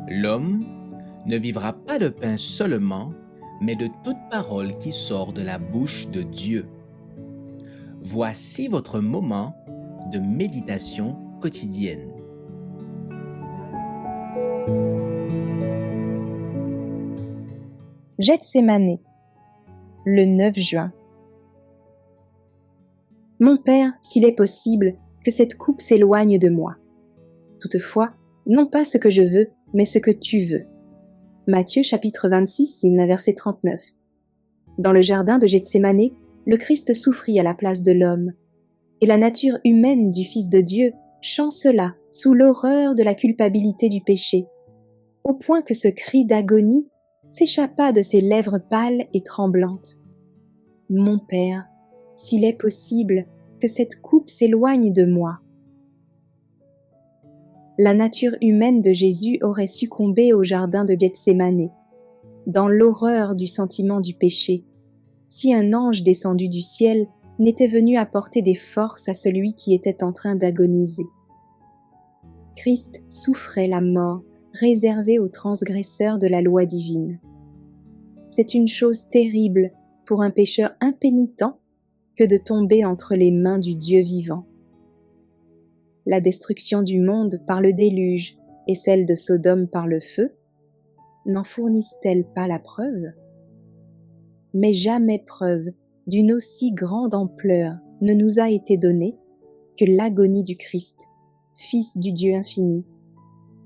L'homme ne vivra pas de pain seulement, mais de toute parole qui sort de la bouche de Dieu. Voici votre moment de méditation quotidienne. Gethsémanée, le 9 juin. Mon Père, s'il est possible, que cette coupe s'éloigne de moi. Toutefois, non pas ce que je veux, mais ce que tu veux. Matthieu chapitre 26, hymne verset 39. Dans le jardin de Gethsémanée, le Christ souffrit à la place de l'homme, et la nature humaine du Fils de Dieu chancela sous l'horreur de la culpabilité du péché, au point que ce cri d'agonie s'échappa de ses lèvres pâles et tremblantes. Mon Père, s'il est possible, que cette coupe s'éloigne de moi. La nature humaine de Jésus aurait succombé au jardin de Gethsémanée, dans l'horreur du sentiment du péché, si un ange descendu du ciel n'était venu apporter des forces à celui qui était en train d'agoniser. Christ souffrait la mort réservée aux transgresseurs de la loi divine. C'est une chose terrible pour un pécheur impénitent que de tomber entre les mains du Dieu vivant. La destruction du monde par le déluge et celle de Sodome par le feu, n'en fournissent-elles pas la preuve? Mais jamais preuve d'une aussi grande ampleur ne nous a été donnée que l'agonie du Christ, Fils du Dieu infini,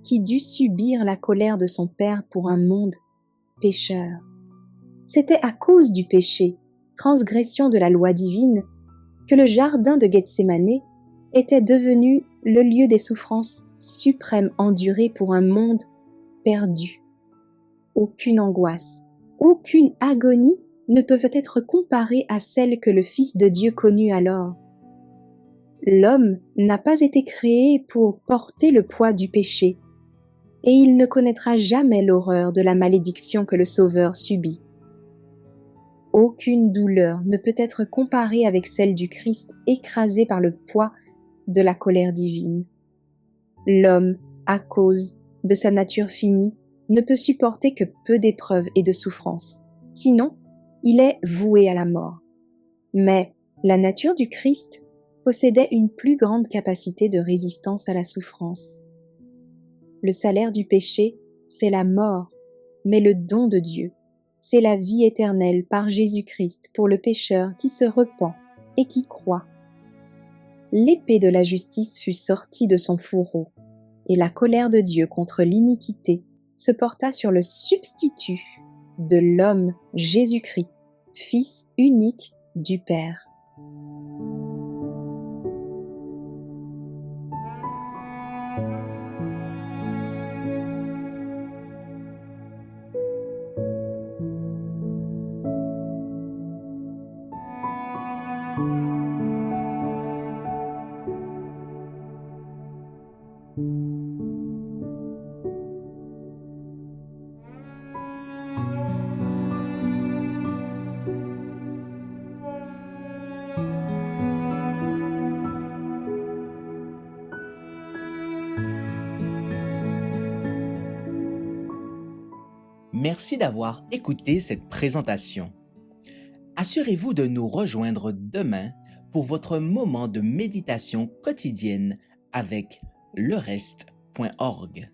qui dut subir la colère de son Père pour un monde pécheur. C'était à cause du péché, transgression de la loi divine, que le jardin de Gethsémanée était devenu le lieu des souffrances suprêmes endurées pour un monde perdu. Aucune angoisse, aucune agonie ne peuvent être comparées à celle que le Fils de Dieu connut alors. L'homme n'a pas été créé pour porter le poids du péché, et il ne connaîtra jamais l'horreur de la malédiction que le Sauveur subit. Aucune douleur ne peut être comparée avec celle du Christ écrasé par le poids de la colère divine. L'homme, à cause de sa nature finie, ne peut supporter que peu d'épreuves et de souffrances. Sinon, il est voué à la mort. Mais la nature du Christ possédait une plus grande capacité de résistance à la souffrance. Le salaire du péché, c'est la mort, mais le don de Dieu, c'est la vie éternelle par Jésus-Christ pour le pécheur qui se repent et qui croit. L'épée de la justice fut sortie de son fourreau, et la colère de Dieu contre l'iniquité se porta sur le substitut de l'homme Jésus-Christ, Fils unique du Père. Merci d'avoir écouté cette présentation. Assurez-vous de nous rejoindre demain pour votre moment de méditation quotidienne avec lereste.org.